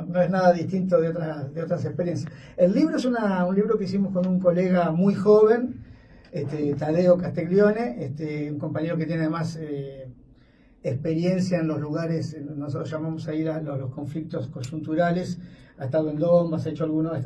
No es nada distinto de otras experiencias. El libro es un libro que hicimos con un colega muy joven, Tadeo Castiglione, un compañero que tiene además experiencia en los lugares, nosotros llamamos a ir a los conflictos coyunturales, ha estado en Donbass, ha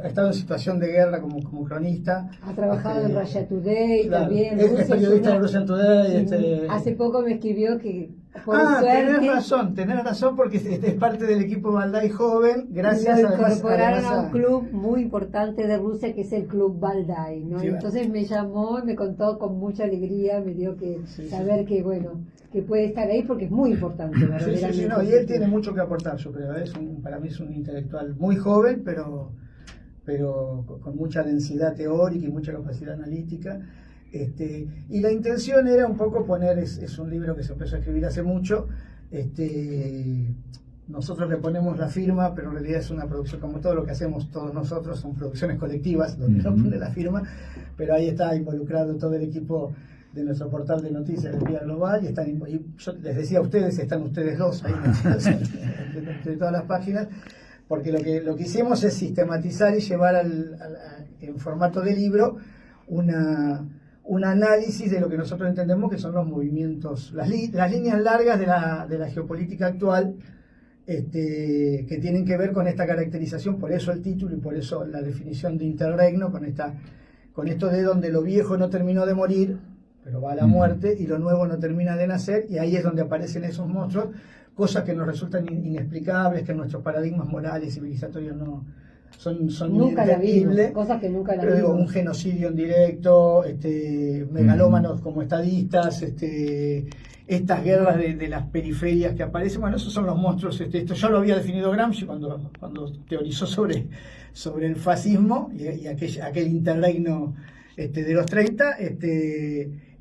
estado en situación de guerra como cronista. Ha trabajado en Russia Today, claro, también. Es periodista de Russia Today. Hace poco me escribió que por suerte... tenés razón porque es parte del equipo Valdai Joven, gracias lo incorporaron además a un club muy importante de Rusia que es el Club Valdai, ¿no? Sí, entonces me llamó y me contó con mucha alegría, me dio que saber que bueno, que puede estar ahí porque es muy importante. Sí, no, y él tiene mucho que aportar, yo creo. Para mí es un intelectual muy joven, pero con mucha densidad teórica y mucha capacidad analítica. Y la intención era un poco poner, es un libro que se empezó a escribir hace mucho, nosotros le ponemos la firma, pero en realidad es una producción, como todo lo que hacemos todos nosotros, son producciones colectivas, donde uno pone la firma, pero ahí está involucrado todo el equipo de nuestro portal de noticias de Vía Global, y yo les decía a ustedes, están ustedes dos ahí entre todas las páginas, porque lo que hicimos es sistematizar y llevar en formato de libro un análisis de lo que nosotros entendemos que son los movimientos, las líneas largas de la geopolítica actual, que tienen que ver con esta caracterización, por eso el título y por eso la definición de interregno, con esto de donde lo viejo no terminó de morir, pero va a la muerte, y lo nuevo no termina de nacer, y ahí es donde aparecen esos monstruos, cosas que nos resultan inexplicables, que en nuestros paradigmas morales y civilizatorios no son nunca inentendibles, cosas que nunca la pero digo, vimos. un genocidio en directo, megalómanos como estadistas, estas guerras de las periferias que aparecen, bueno, esos son los monstruos. Esto ya lo había definido Gramsci cuando teorizó sobre el fascismo y aquel interregno de los 30,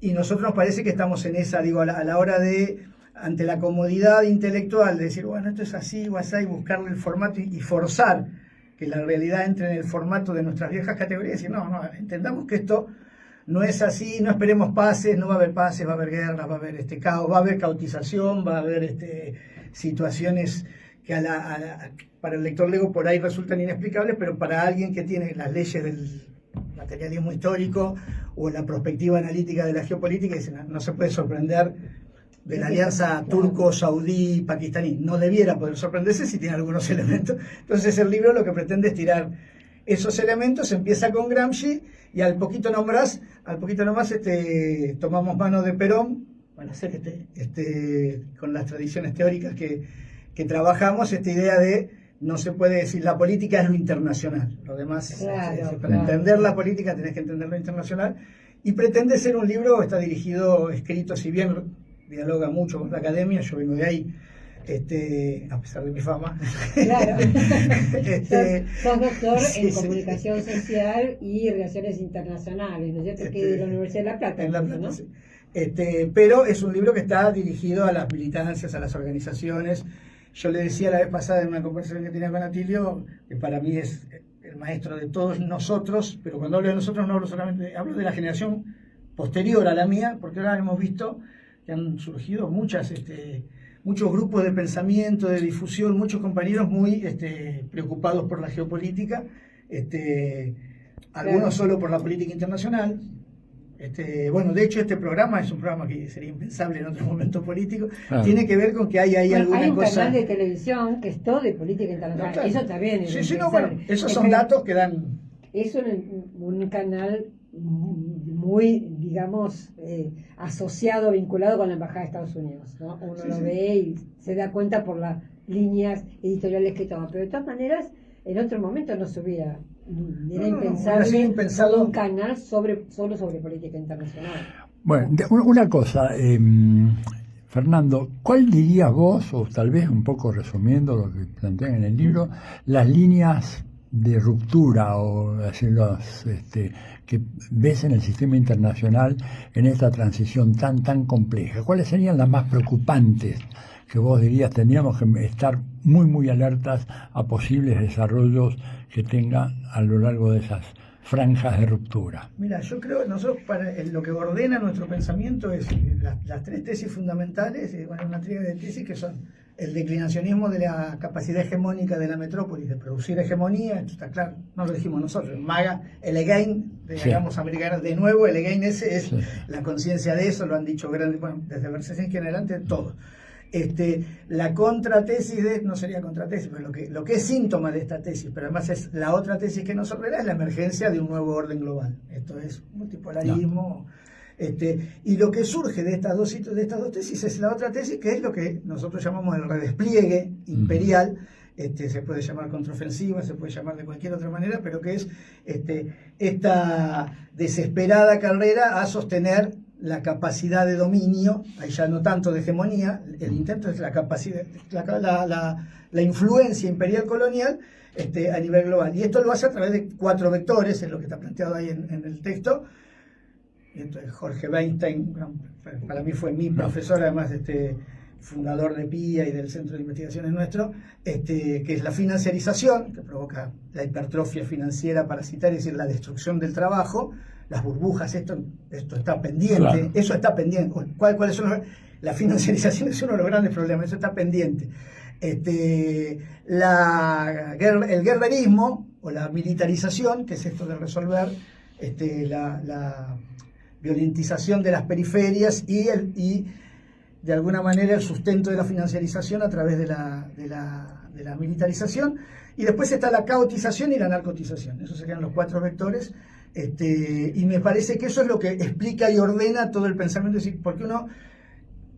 y nosotros nos parece que estamos en esa, digo, a la hora de, ante la comodidad intelectual de decir, bueno, esto es así o así, y buscarle el formato y forzar que la realidad entre en el formato de nuestras viejas categorías y decir, no, entendamos que esto no es así, no esperemos paces, no va a haber paces, va a haber guerras, va a haber caos, va a haber cautización, va a haber situaciones que para el lector lego por ahí resultan inexplicables, pero para alguien que tiene las leyes del materialismo histórico o la perspectiva analítica de la geopolítica, dice, no se puede sorprender de la alianza turco-saudí-pakistaní. No debiera poder sorprenderse si tiene algunos elementos. Entonces el libro lo que pretende es tirar esos elementos, empieza con Gramsci y al poquito nomás tomamos mano de Perón para hacer con las tradiciones teóricas que trabajamos, esta idea de no se puede decir la política es lo internacional, lo demás para entender la política tenés que entender lo internacional, y pretende ser un libro, está escrito, si bien dialoga mucho con la academia, yo vengo de ahí, a pesar de mi fama. Claro. Sos doctor en comunicación social y relaciones internacionales, ¿no es cierto? Que de la Universidad de La Plata. En La Plata, ¿no? sí. Pero es un libro que está dirigido a las militancias, a las organizaciones. Yo le decía la vez pasada en una conversación que tenía con Atilio, que para mí es el maestro de todos nosotros, pero cuando hablo de nosotros no hablo solamente, hablo de la generación posterior a la mía, porque ahora hemos visto que han surgido muchos grupos de pensamiento, de difusión, muchos compañeros muy preocupados por la geopolítica, algunos solo por la política internacional. Bueno, de hecho este programa es un programa que sería impensable en otro momento político, tiene que ver con que hay alguna cosa... Hay un canal de televisión que es todo de política internacional, no, claro. Eso también es esos son datos que dan... Es un canal muy, digamos, asociado, vinculado con la Embajada de Estados Unidos, ¿no? Uno lo ve y se da cuenta por las líneas editoriales que toma, pero de todas maneras, en otro momento no se hubiera... Era impensable un canal solo sobre política internacional. Bueno, una cosa, Fernando, ¿cuál dirías vos, o tal vez un poco resumiendo lo que plantean en el libro, las líneas de ruptura o que ves en el sistema internacional en esta transición tan compleja? ¿Cuáles serían las más preocupantes que vos dirías tendríamos que estar muy alertas a posibles desarrollos que tenga a lo largo de esas franjas de ruptura? Mira, yo creo que nosotros lo que ordena nuestro pensamiento es las tres tesis fundamentales, una tríada de tesis que son el declinacionismo de la capacidad hegemónica de la metrópolis de producir hegemonía, esto está claro, no lo dijimos nosotros, Maga, el again, digamos, americanos, de nuevo, el again ese es la conciencia de eso, lo han dicho grandes, bueno, desde Bersesinski en adelante, todos. La contratesis no sería contratesis, pero lo que es síntoma de esta tesis, pero además es la otra tesis que nos ordena, es la emergencia de un nuevo orden global. Esto es multipolarismo. Y lo que surge de estas dos tesis es la otra tesis, que es lo que nosotros llamamos el redespliegue imperial. Se puede llamar contraofensiva, se puede llamar de cualquier otra manera, pero que es esta desesperada carrera a sostener la capacidad de dominio, ahí ya no tanto de hegemonía, el intento es la capacidad, la influencia imperial colonial a nivel global. Y esto lo hace a través de 4 vectores, es lo que está planteado ahí en el texto. Y entonces Jorge Weinstein, para mí fue mi profesor, además fundador de PIA y del Centro de Investigaciones nuestro, que es la financiarización, que provoca la hipertrofia financiera parasitaria, es decir, la destrucción del trabajo, las burbujas, esto está pendiente, claro. Eso está pendiente. ¿Cuáles son la financiarización es uno de los grandes problemas, eso está pendiente. El guerrerismo o la militarización, que es esto de resolver la violentización de las periferias y de alguna manera el sustento de la financiarización a través de la militarización, y después está la caotización y la narcotización. Esos serían los 4 vectores, y me parece que eso es lo que explica y ordena todo el pensamiento, es decir, porque uno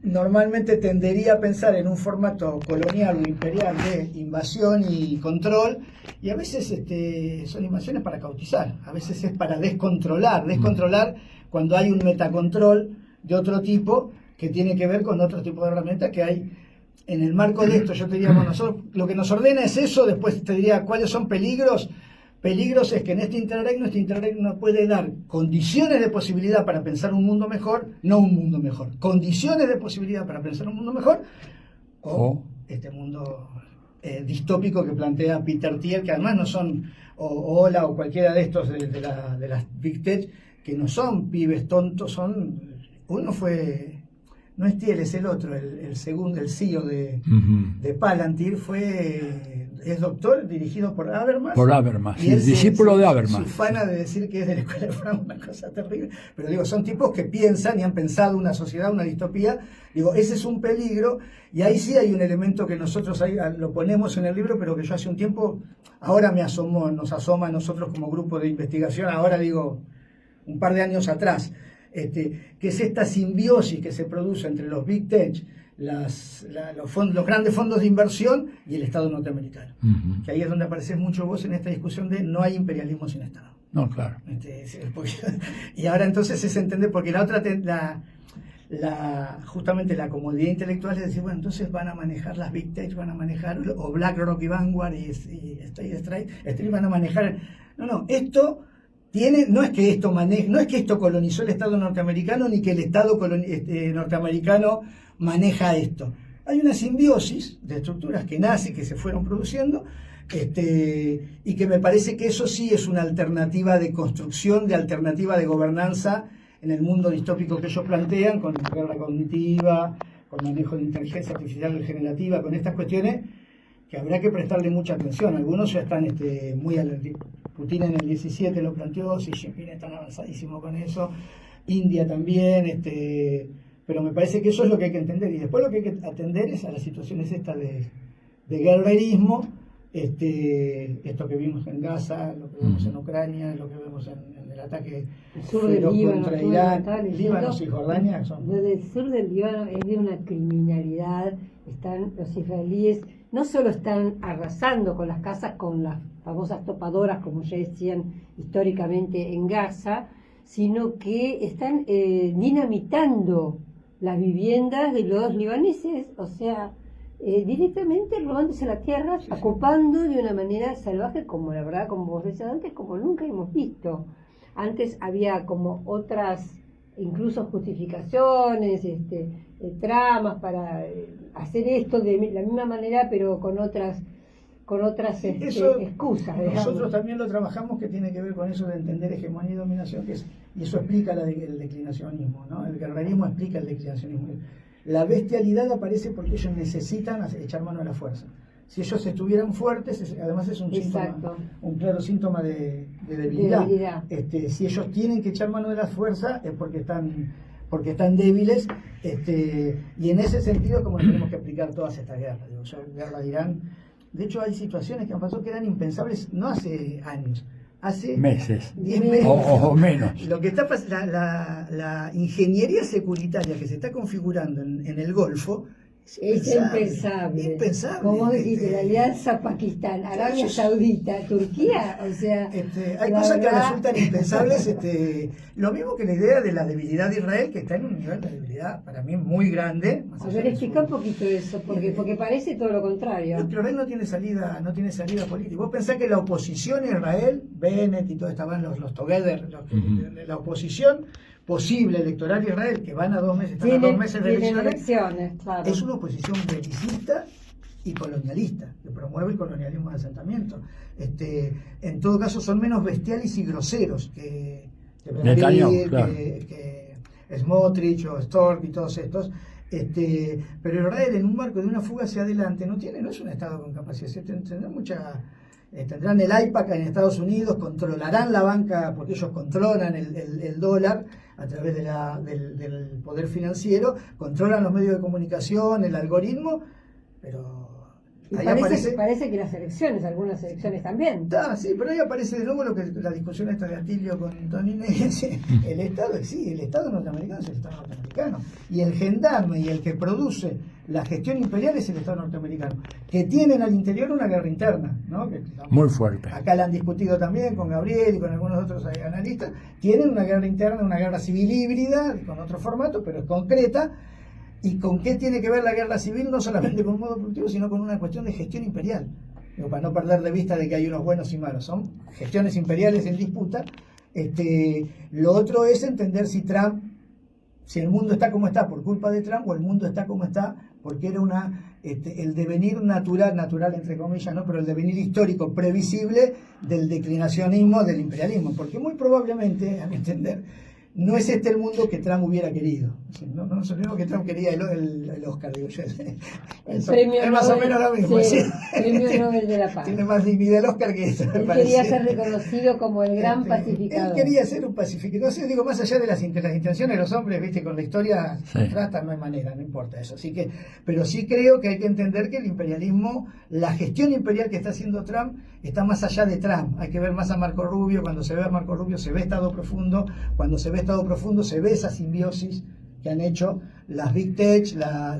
normalmente tendería a pensar en un formato colonial o imperial de invasión y control, y a veces son invasiones para cautizar, a veces es para descontrolar cuando hay un metacontrol de otro tipo que tiene que ver con otro tipo de herramientas que hay en el marco de esto. Yo te diría, bueno, nosotros lo que nos ordena es eso, después te diría cuáles son peligros. Peligros es que en este interregno nos puede dar condiciones de posibilidad para pensar un mundo mejor, no un mundo mejor, condiciones de posibilidad para pensar un mundo mejor, o este mundo distópico que plantea Peter Thiel, que además no son, o Ola o cualquiera de estos de las Big Tech, que no son pibes tontos, uno fue, no es Thiel, es el otro, el segundo, el CEO de Palantir, es doctor, dirigido por Habermas. Por Habermas, y él discípulo de Habermas. Su fana de decir que es de la escuela de Frankfurt, una cosa terrible. Pero digo, son tipos que piensan y han pensado una sociedad, una distopía. Digo, ese es un peligro, y ahí sí hay un elemento que nosotros ahí lo ponemos en el libro, pero que yo hace un tiempo, ahora nos asoma a nosotros como grupo de investigación, ahora digo, un par de años atrás, que es esta simbiosis que se produce entre los Big Tech, los grandes fondos de inversión y el Estado norteamericano. Que ahí es donde apareces mucho vos en esta discusión de no hay imperialismo sin Estado. No, claro. Y ahora entonces es entender, porque la otra, justamente la comodidad intelectual es decir, bueno, entonces van a manejar las Big Tech, van a manejar, o BlackRock y Vanguard y State Street van a manejar. No, esto no es que esto colonizó el Estado norteamericano, ni que el Estado norteamericano maneja esto. Hay una simbiosis de estructuras que nace, que se fueron produciendo, y que me parece que eso sí es una alternativa de construcción, de alternativa de gobernanza en el mundo distópico que ellos plantean, con guerra cognitiva, con manejo de inteligencia artificial generativa, con estas cuestiones que habrá que prestarle mucha atención. Algunos ya están muy Putin en el 17 lo planteó, Xi Jinping está avanzadísimo con eso, India también, pero me parece que eso es lo que hay que entender, y después lo que hay que atender es a las situaciones estas de guerrerismo, esto que vimos en Gaza, lo que vemos en Ucrania, lo que vemos en el ataque contra Irán, Líbano y Jordania. Desde el sur del Líbano es de una criminalidad. Los israelíes no solo están arrasando con las casas, con las famosas topadoras, como ya decían históricamente en Gaza, sino que están dinamitando las viviendas de los libaneses, o sea, directamente robándose la tierra, ocupando de una manera salvaje, como la verdad, como vos decías antes, como nunca hemos visto. Antes había como otras, incluso justificaciones, tramas para hacer esto de la misma manera, pero con otras excusas. Nosotros también lo trabajamos, que tiene que ver con eso de entender hegemonía y dominación, y eso explica el declinacionismo, ¿no? El guerrerismo explica el declinacionismo. La bestialidad aparece porque ellos necesitan echar mano a la fuerza. Si ellos estuvieran fuertes, además es un síntoma, un claro síntoma de debilidad. Si ellos tienen que echar mano de la fuerza es porque están débiles, y en ese sentido como tenemos que aplicar todas estas guerras. Guerra de Irán. De hecho hay situaciones que han pasado que eran impensables no hace años, hace meses 10 meses o menos. Lo que está la ingeniería securitaria que se está configurando en el Golfo es impensable. Como dijiste, la alianza Pakistán, Arabia Saudita, Turquía, o sea... hay cosas que resultan impensables, lo mismo que la idea de la debilidad de Israel, que está en un nivel de debilidad para mí muy grande. A ver, explica un poquito eso, porque parece todo lo contrario. Israel no tiene salida política. Vos pensás que la oposición a Israel, Bennett y todo, estaban los Together, la oposición posible electoral de Israel, que van a 2 meses, están a 2 meses de elecciones, claro. Es una oposición belicista y colonialista, que promueve el colonialismo de asentamiento. En todo caso son menos bestiales y groseros que Smotrich o Stork y todos estos. Pero Israel, en un marco de una fuga hacia adelante, no es un Estado con capacidad, tendrán el IPAC en Estados Unidos, controlarán la banca, porque ellos controlan el dólar a través del poder financiero, controlan los medios de comunicación, el algoritmo, pero parece que las elecciones, algunas elecciones también. Sí, pero ahí aparece de nuevo la discusión esta de Atilio con Tony Inés. El Estado norteamericano es el Estado norteamericano, y el gendarme y el que produce la gestión imperial es el Estado norteamericano, que tienen al interior una guerra interna, ¿no? Muy fuerte. Acá la han discutido también con Gabriel y con algunos otros analistas. Tienen una guerra interna, una guerra civil híbrida, con otro formato, pero es concreta. ¿Y con qué tiene que ver la guerra civil? No solamente con un modo productivo, sino con una cuestión de gestión imperial. Para no perder de vista de que hay unos buenos y malos. Son gestiones imperiales en disputa. Lo otro es entender si el mundo está como está por culpa de Trump, o el mundo está como está porque era el devenir natural entre comillas, ¿no? Pero el devenir histórico previsible del declinacionismo, del imperialismo. Porque muy probablemente, a mi entender, no es el mundo que Trump hubiera querido. No es el mismo que Trump quería el Oscar, digo yo. El premio es más Nobel, o menos lo mismo. Sí, premio Nobel de la Paz. Tiene más dignidad el Oscar que eso. Él quería ser reconocido como el gran pacificador. Él quería ser un pacificador. Digo, más allá de las intenciones de los hombres, viste, con la historia trata, no hay manera, no importa eso. Así que, pero sí creo que hay que entender que el imperialismo, la gestión imperial que está haciendo Trump, está más allá de Trump. Hay que ver más a Marco Rubio. Cuando se ve a Marco Rubio se ve Estado profundo. Cuando se ve Estado profundo se ve esa simbiosis que han hecho las Big Tech,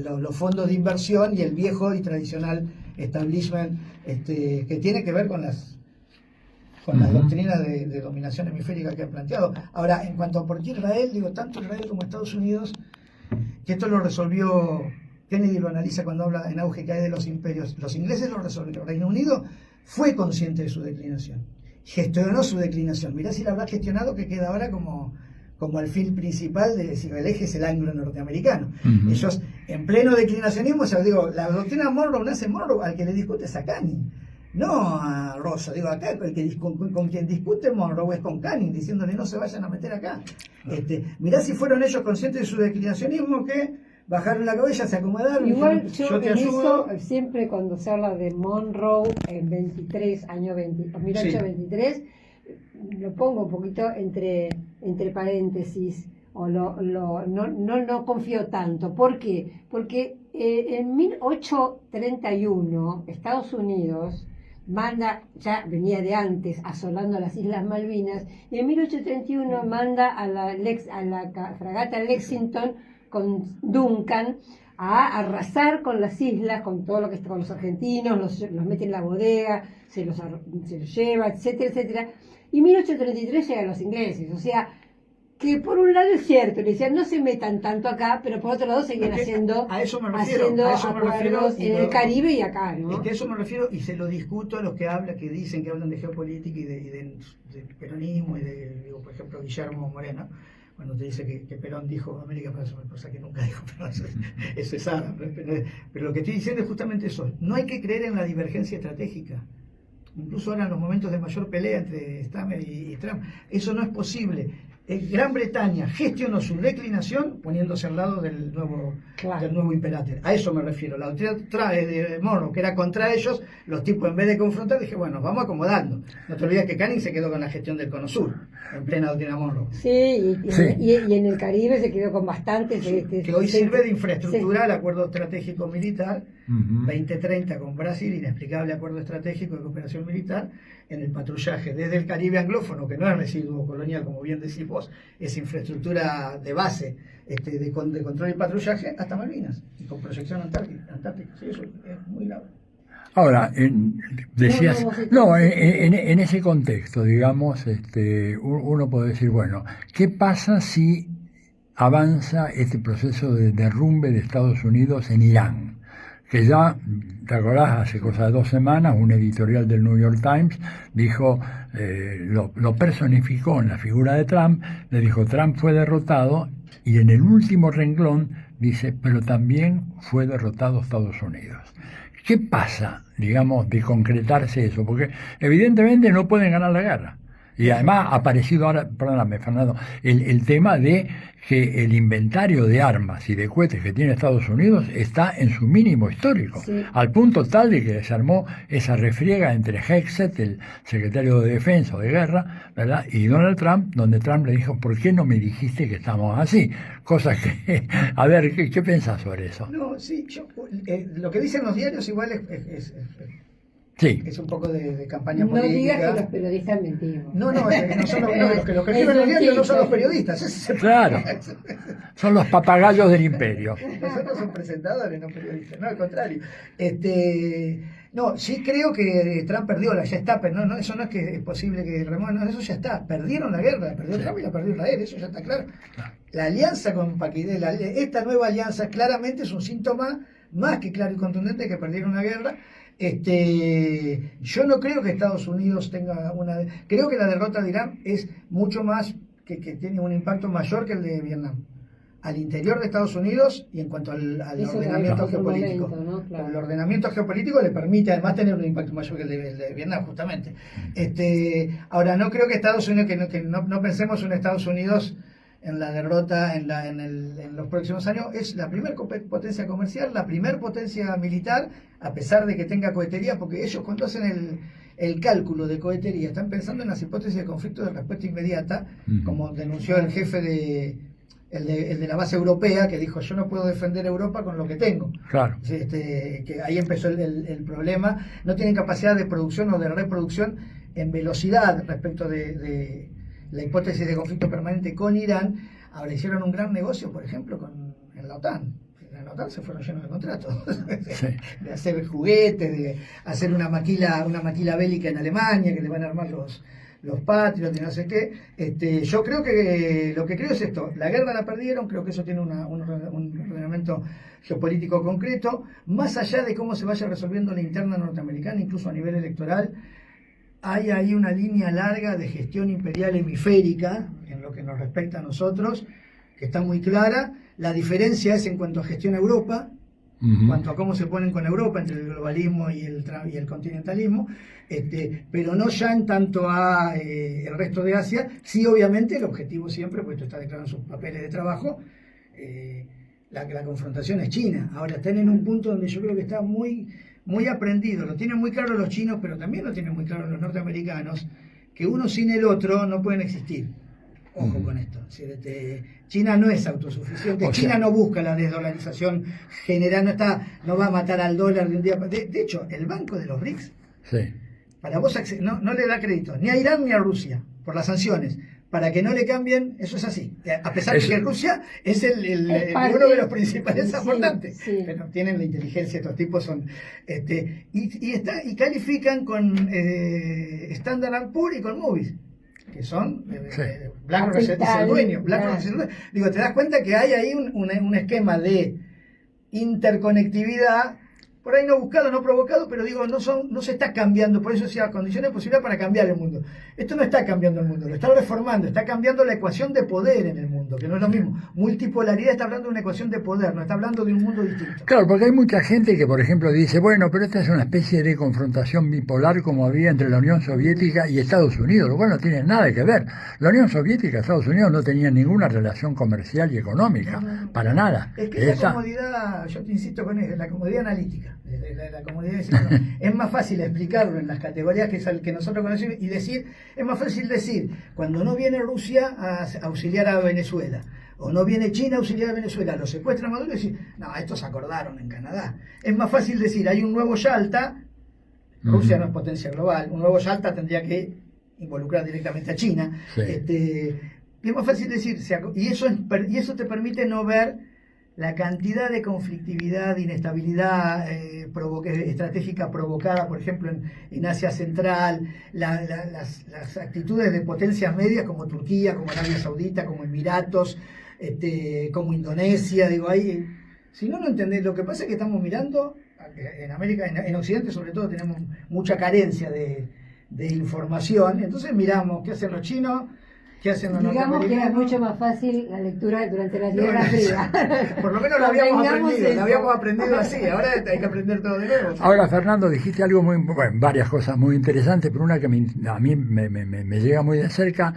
los fondos de inversión y el viejo y tradicional establishment, que tiene que ver con las doctrinas de dominación hemisférica que han planteado. Ahora, en cuanto a por qué Israel, digo, tanto Israel como Estados Unidos, que esto lo resolvió, Kennedy lo analiza cuando habla en auge que hay de los imperios, los ingleses lo resolvieron. Reino Unido fue consciente de su declinación, gestionó su declinación. Mirá si la habrá gestionado, que queda ahora como alfil principal de decir, el eje es el ángulo norteamericano. Ellos, en pleno declinacionismo, la doctrina Monroe nace Monroe, al que le discute es a Canning, no a Rosso. Digo, acá con quien discute Monroe es con Canning, diciéndole no se vayan a meter acá. Mirá si fueron ellos conscientes de su declinacionismo, que bajaron la cabeza, se acomodaron. Igual yo te ayudo. Eso, siempre cuando se habla de Monroe en 1823, lo pongo un poquito entre paréntesis, o no confío tanto. ¿Por qué? Porque en 1831 Estados Unidos manda, ya venía de antes, asolando las Islas Malvinas, y en 1831 manda a la fragata Lexington con Duncan a arrasar con las islas, con todo lo que está con los argentinos, los mete en la bodega, se los lleva, etcétera, etcétera. Y en 1833 llegan los ingleses, o sea, que por un lado es cierto, le decían no se metan tanto acá, pero por otro lado seguían haciendo acuerdos en el Caribe y acá, ¿no? Es que a eso me refiero, y se lo discuto a los que dicen que hablan de geopolítica y de peronismo, y por ejemplo, Guillermo Moreno, cuando te dice que Perón dijo América para su cosa que nunca dijo Perón, eso es árabe. Pero lo que estoy diciendo es justamente eso, no hay que creer en la divergencia estratégica. Incluso ahora en los momentos de mayor pelea entre Stammer y Trump, eso no es posible. Gran Bretaña gestionó su declinación poniéndose al lado del nuevo imperator. A eso me refiero. La doctrina de Monroe, que era contra ellos, los tipos en vez de confrontar, dije, bueno, vamos acomodando. No te olvides que Canning se quedó con la gestión del Cono Sur, en plena doctrina Monroe. Sí, y en el Caribe se quedó con bastantes. Que hoy sirve de infraestructura al acuerdo estratégico militar 2030 con Brasil, inexplicable acuerdo estratégico de cooperación militar, en el patrullaje desde el Caribe anglófono, que no es residuo colonial, como bien decís vos, es infraestructura de base de control y patrullaje, hasta Malvinas, y con proyección antártica. Sí, eso es muy grave. Ahora, decías, en ese contexto, digamos, uno puede decir, bueno, ¿qué pasa si avanza este proceso de derrumbe de Estados Unidos en Irán? Que ya, ¿te acordás? Hace cosa de 2 semanas, un editorial del New York Times dijo, lo personificó en la figura de Trump, le dijo, Trump fue derrotado, y en el último renglón dice, pero también fue derrotado Estados Unidos. ¿Qué pasa, digamos, de concretarse eso? Porque evidentemente no pueden ganar la guerra. Y además ha aparecido ahora, perdóname Fernando, el tema de que el inventario de armas y de cohetes que tiene Estados Unidos está en su mínimo histórico, al punto tal de que se armó esa refriega entre Hegseth, el secretario de Defensa o de Guerra, ¿verdad?, y Donald Trump, donde Trump le dijo, ¿por qué no me dijiste que estamos así? Cosa que, a ver, ¿qué pensás sobre eso? No, sí, lo que dicen los diarios igual es un poco de campaña política. No digas que los periodistas mentimos. No son los que escriben los diarios no son los periodistas. Claro, son los papagayos del imperio. Nosotros somos presentadores, no periodistas, no, al contrario. No, sí creo que Trump perdió la Gestapo, no, eso no es que es posible que remuevan, no, eso ya está, perdieron la guerra, la perdió Trump y la perdió Israel, eso ya está claro. La alianza con Paquidel, esta nueva alianza claramente es un síntoma más que claro y contundente de que perdieron la guerra. Yo no creo que Estados Unidos tenga creo que la derrota de Irán es mucho más que tiene un impacto mayor que el de Vietnam al interior de Estados Unidos y en cuanto al ordenamiento geopolítico. ¿No? Claro. El ordenamiento geopolítico le permite además tener un impacto mayor que el de Vietnam, justamente. Ahora, no creo que Estados Unidos, que no pensemos en Estados Unidos en la derrota en los próximos años. Es la primera potencia comercial, la primera potencia militar, a pesar de que tenga cohetería, porque ellos cuando hacen el cálculo de cohetería están pensando en las hipótesis de conflicto de respuesta inmediata, como denunció el jefe el de la base europea, que dijo, yo no puedo defender Europa con lo que tengo. Claro. Que ahí empezó el problema. No tienen capacidad de producción o de reproducción en velocidad respecto de la hipótesis de conflicto permanente con Irán. Ahora hicieron un gran negocio, por ejemplo, en la OTAN. En la OTAN se fueron llenos de contratos. Sí. De hacer juguetes, de hacer una maquila bélica en Alemania, que le van a armar los Patriots y no sé qué. Yo creo que lo que creo es esto: la guerra la perdieron, creo que eso tiene un ordenamiento geopolítico concreto, más allá de cómo se vaya resolviendo la interna norteamericana, incluso a nivel electoral. Hay ahí una línea larga de gestión imperial hemisférica, en lo que nos respecta a nosotros, que está muy clara. La diferencia es en cuanto a gestión a Europa, en cuanto a cómo se ponen con Europa entre el globalismo y el continentalismo, pero no ya en tanto a el resto de Asia. Sí, obviamente, el objetivo siempre, pues esto está declarado en sus papeles de trabajo, la confrontación es China. Ahora están en un punto donde yo creo que está muy aprendido, lo tienen muy claro los chinos, pero también lo tienen muy claro los norteamericanos, que uno sin el otro no pueden existir. Ojo con esto. China no es autosuficiente, China no busca la desdolarización general, no va a matar al dólar de un día. De hecho, el banco de los BRICS, para vos no le da crédito ni a Irán ni a Rusia por las sanciones. Para que no le cambien, eso es así. A pesar de que Rusia es uno de los principales aportantes. Sí. Pero tienen la inteligencia, estos tipos son. Y califican con Standard & Poor's y con Moody's, que son BlackRock es el dueño. Digo, te das cuenta que hay ahí un esquema de interconectividad por ahí no buscado, no provocado, pero digo, no se está cambiando, por eso decía, condiciones de posibilidad para cambiar el mundo. Esto no está cambiando el mundo, lo está reformando, está cambiando la ecuación de poder en el mundo, que no es lo mismo. Multipolaridad está hablando de una ecuación de poder, no está hablando de un mundo distinto. Claro, porque hay mucha gente que, por ejemplo, dice, bueno, pero esta es una especie de confrontación bipolar como había entre la Unión Soviética y Estados Unidos, lo cual no tiene nada que ver. La Unión Soviética y Estados Unidos no tenían ninguna relación comercial y económica, para nada. Es que esa comodidad, yo te insisto con eso, la comodidad analítica, la comodidad de decir, no, es más fácil explicarlo en las categorías que nosotros conocemos y decir, es más fácil decir, cuando no viene Rusia a auxiliar a Venezuela, o no viene China a auxiliar a Venezuela, lo secuestran a Maduro y decir, no, estos acordaron en Canadá. Es más fácil decir, hay un nuevo Yalta, Rusia no es potencia global, un nuevo Yalta tendría que involucrar directamente a China. Sí. Y es más fácil decir, y eso te permite no ver la cantidad de conflictividad, inestabilidad estratégica provocada, por ejemplo, en Asia Central, las actitudes de potencias medias como Turquía, como Arabia Saudita, como Emiratos, como Indonesia, digo, ahí, si no entendés, lo que pasa es que estamos mirando, en América, en Occidente sobre todo, tenemos mucha carencia de información, entonces miramos qué hacen los chinos, ¿qué hacen los Digamos que era norteamericanos? mucho más fácil la lectura durante la Guerra Fría. Por lo menos lo habíamos aprendido así, ahora hay que aprender todo de nuevo. Ahora, Fernando, dijiste algo varias cosas muy interesantes, pero una que a mí me llega muy de cerca.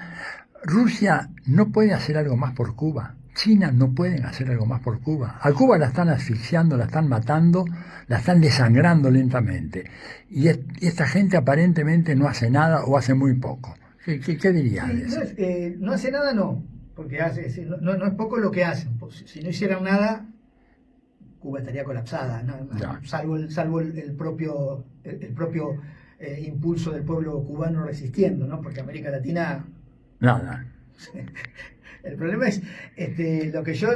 Rusia no puede hacer algo más por Cuba. China no pueden hacer algo más por Cuba. A Cuba la están asfixiando, la están matando, la están desangrando lentamente. Y esta gente aparentemente no hace nada o hace muy poco. ¿Qué dirías de eso? No hace nada, no, porque no es poco lo que hacen. Si no hicieran nada, Cuba estaría colapsada, salvo el propio impulso del pueblo cubano resistiendo, ¿no? Porque América Latina... Nada. El problema es lo que yo,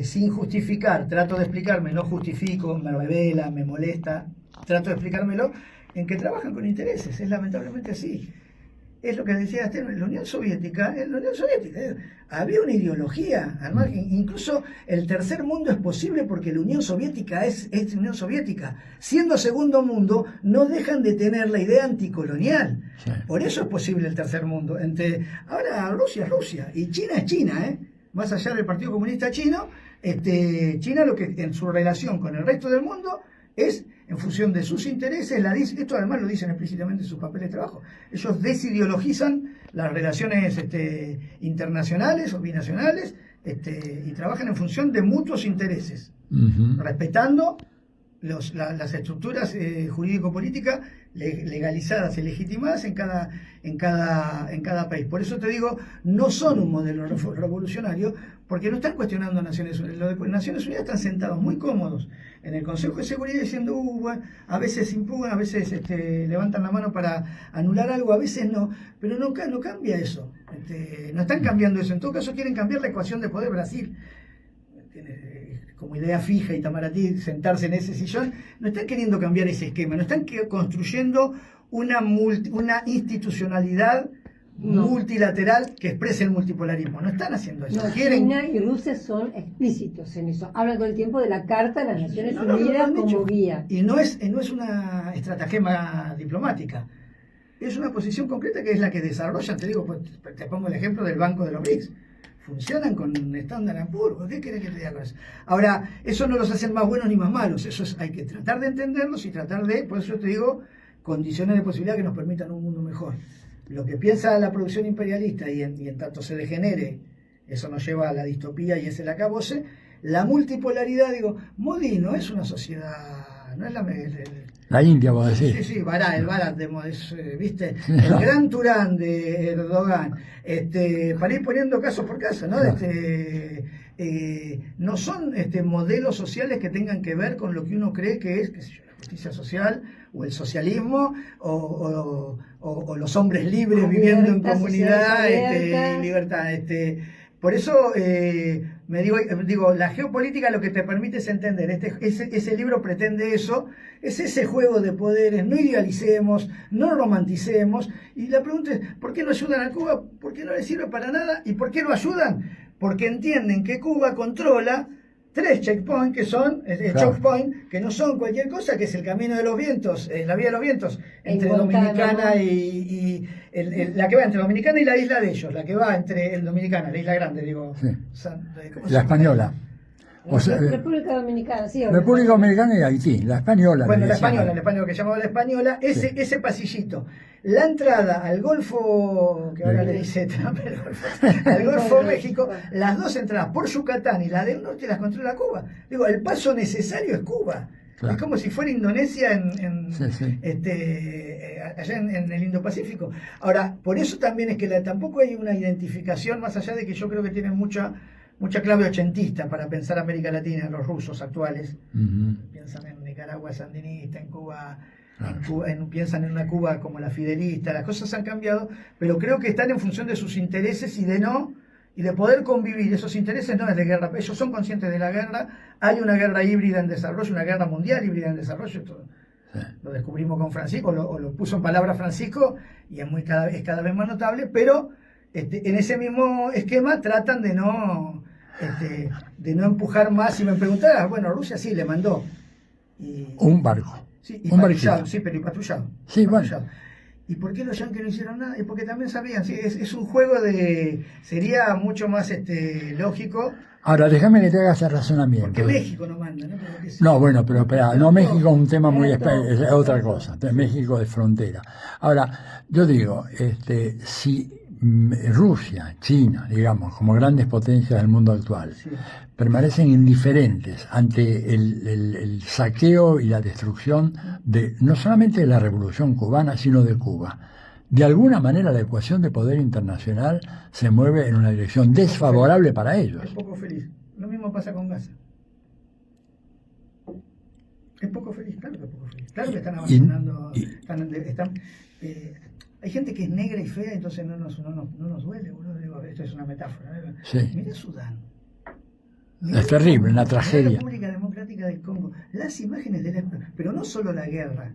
sin justificar, trato de explicarme, no justifico, me revela, me molesta, trato de explicármelo, en que trabajan con intereses, es lamentablemente así. Es lo que decía Stern, la Unión Soviética, había una ideología, además, incluso el tercer mundo es posible porque la Unión Soviética es Unión Soviética. Siendo segundo mundo, no dejan de tener la idea anticolonial. Sí. Por eso es posible el tercer mundo. Ahora Rusia es Rusia y China es China, más allá del Partido Comunista Chino, China lo que en su relación con el resto del mundo es en función de sus intereses, esto además lo dicen explícitamente en sus papeles de trabajo, ellos desideologizan las relaciones internacionales o binacionales y trabajan en función de mutuos intereses, respetando las estructuras jurídico-políticas legalizadas y legitimadas en cada país. Por eso te digo, no son un modelo revolucionario, porque no están cuestionando a Naciones Unidas. Los de Naciones Unidas están sentados muy cómodos en el Consejo de Seguridad diciendo, bueno, a veces impugnan, a veces levantan la mano para anular algo, a veces no, pero no cambia eso. No están cambiando eso. En todo caso quieren cambiar la ecuación de poder. Brasil como idea fija, y Itamaraty sentarse en ese sillón, no están queriendo cambiar ese esquema, no están construyendo una institucionalidad multilateral que exprese el multipolarismo, no están haciendo eso. China y Rusia son explícitos en eso, hablan todo el tiempo de la Carta de las Naciones Unidas como guía. Y no es una estratagema diplomática, es una posición concreta que es la que desarrollan, te digo, te pongo el ejemplo del Banco de los BRICS. Funcionan con Standard & Poor's. ¿Qué querés que te diga con eso? Ahora, eso no los hacen más buenos ni más malos. Eso hay que tratar de entenderlos y tratar de, por eso te digo, condiciones de posibilidad que nos permitan un mundo mejor. Lo que piensa la producción imperialista y en tanto se degenere, eso nos lleva a la distopía y es el acabose. La multipolaridad, Modi no es una sociedad, no es la India, vos decís. Sí, el Bharat, ¿viste? El gran Turán de Erdogan, para ir poniendo caso por caso, ¿no? No son modelos sociales que tengan que ver con lo que uno cree que es, qué sé yo, la justicia social, o el socialismo, o los hombres libres viviendo en comunidad, y libertad. Por eso me digo, la geopolítica lo que te permite es entender, ese libro pretende eso, es ese juego de poderes, no idealicemos, no romanticemos, y la pregunta es, ¿por qué no ayudan a Cuba? ¿Por qué no les sirve para nada? ¿Y por qué no ayudan? Porque entienden que Cuba controla 3 checkpoints que son, Claro. choke point, que no son cualquier cosa, que es el camino de los vientos, la vía de los vientos, entre En Guantánamo. Dominicana y la que va entre Dominicana y la isla de ellos, la que va entre el Dominicana, la isla grande, digo. Sí. ¿Cómo se La llama? española. O sea, República Dominicana, sí. República Dominicana y Haití, la española. Bueno, le la decían. española, el español que llamaba la española, Sí. ese pasillito, la entrada al Golfo, que ahora Sí. le dice Trump, al Golfo de México, las dos entradas por Yucatán y la del norte las controla Cuba. Digo, el paso necesario es Cuba. Claro. Es como si fuera Indonesia Sí, sí. allá en el Indo-Pacífico. Ahora, por eso también es que tampoco hay una identificación, más allá de que yo creo que tienen mucha clave ochentista para pensar América Latina, los rusos actuales. Ujú. Piensan en Nicaragua sandinista, en Cuba, Claro. piensan en una Cuba como la fidelista. Las cosas han cambiado, pero creo que están en función de sus intereses y de poder convivir. Esos intereses no es de guerra, ellos son conscientes de la guerra. Hay una guerra híbrida en desarrollo, una guerra mundial híbrida en desarrollo. Esto Sí. lo descubrimos con Francisco, o lo puso en palabras Francisco, y es cada vez más notable, pero en ese mismo esquema tratan de no empujar más. Si me preguntaras, bueno, Rusia sí le mandó Un barco. sí, y un patrullado, barquito. sí, pero y patrullado. Sí, bueno. Patrullado. ¿Y por qué los yanquis no hicieron nada? Y porque también sabían, sí, es un juego sería mucho más lógico Ahora, déjame que te haga ese razonamiento. porque México no manda, ¿no? Pero que sí. No, bueno, pero espera, no, México es un tema muy Era todo. es otra cosa. México es frontera. Ahora, yo digo, si Rusia, China, digamos, como grandes potencias del mundo actual, Sí. permanecen indiferentes ante el saqueo y la destrucción de no solamente de la Revolución Cubana, sino de Cuba. De alguna manera la ecuación de poder internacional se mueve en una dirección desfavorable para ellos. Es poco feliz. Lo mismo pasa con Gaza. Es poco feliz, claro que es poco feliz. Claro que están abandonando. Hay gente que es negra y fea, entonces no nos duele, boludo. Digo, esto es una metáfora. Sí. Mira Sudán. Es terrible, una La tragedia. República Democrática del Congo. Las imágenes pero no solo la guerra,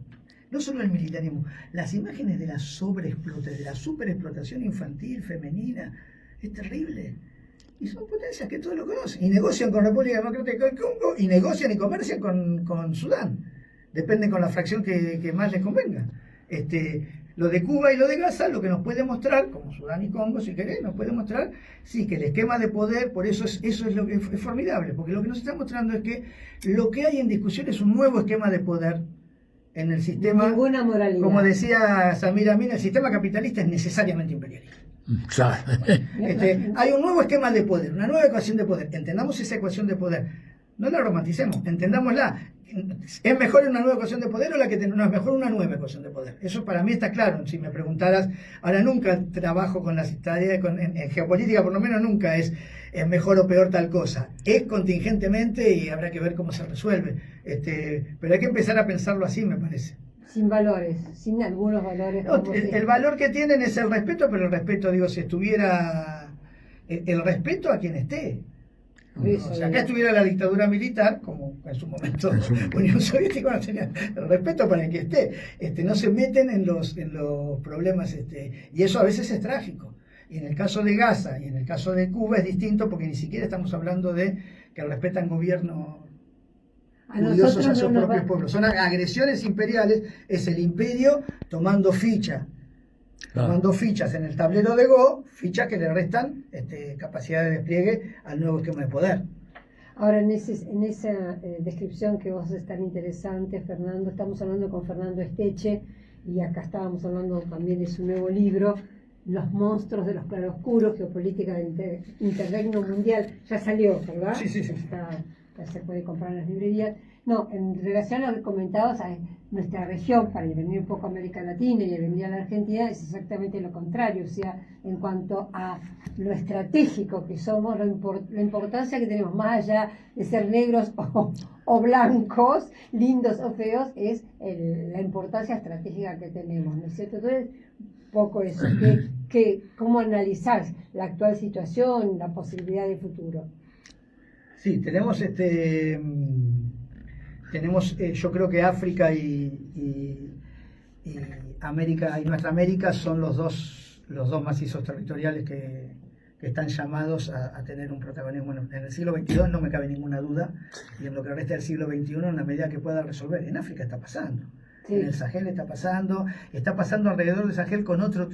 no solo el militarismo, las imágenes de la sobreexplotación, de la superexplotación infantil, femenina, es terrible. Y son potencias que todos lo conocen. Y negocian con República Democrática del Congo, y negocian y comercian con Sudán. Depende con la fracción que más les convenga. Lo de Cuba y lo de Gaza, lo que nos puede mostrar, como Sudán y Congo, si querés, nos puede mostrar, sí, que el esquema de poder, por eso es lo que es formidable, porque lo que nos está mostrando es que lo que hay en discusión es un nuevo esquema de poder en el sistema. Ninguna moralidad. Como decía Samir Amin, el sistema capitalista es necesariamente imperialista. Claro. Hay un nuevo esquema de poder, una nueva ecuación de poder. Entendamos esa ecuación de poder. No la romanticemos, entendámosla. ¿Es mejor una nueva ecuación de poder o no es mejor una nueva ecuación de poder? Eso para mí está claro. Si me preguntaras, ahora nunca trabajo con las tareas, en geopolítica por lo menos nunca es mejor o peor tal cosa. Es contingentemente y habrá que ver cómo se resuelve. Pero hay que empezar a pensarlo así, me parece. Sin valores, sin algunos valores. No, como el valor que tienen es el respeto, pero el respeto, digo, si estuviera el respeto a quien esté. Eso, O sea, acá estuviera la dictadura militar, como en su momento Unión Soviética no tenía el respeto para el que esté. No se meten en los problemas, y eso a veces es trágico. Y en el caso de Gaza y en el caso de Cuba es distinto porque ni siquiera estamos hablando de que respetan gobiernos curiosos a sus propios pueblos. Son agresiones imperiales, es el imperio tomando ficha. Tomando fichas en el tablero de Go, fichas que le restan capacidad de despliegue al nuevo esquema de poder. Ahora, en esa descripción que vos es tan interesante, Fernando, estamos hablando con Fernando Esteche, y acá estábamos hablando también de su nuevo libro, Los monstruos de los claroscuros, geopolítica del interregno mundial. Ya salió, ¿verdad? Sí. Ya se puede comprar en las librerías. No, en relación a lo que comentabas, nuestra región, para venir un poco a América Latina y venir a la Argentina, es exactamente lo contrario. O sea, en cuanto a lo estratégico que somos, la importancia que tenemos, más allá de ser negros o blancos, lindos o feos, es la importancia estratégica que tenemos, ¿no es cierto? Entonces, poco eso, cómo analizar la actual situación, la posibilidad de futuro. Sí, tenemos yo creo que África y América y nuestra América son los dos macizos territoriales que que están llamados a tener un protagonismo en el siglo XXII, no me cabe ninguna duda, y en lo que resta del siglo XXI, en la medida que pueda resolver. En África está pasando, en el Sahel está pasando alrededor del Sahel con otro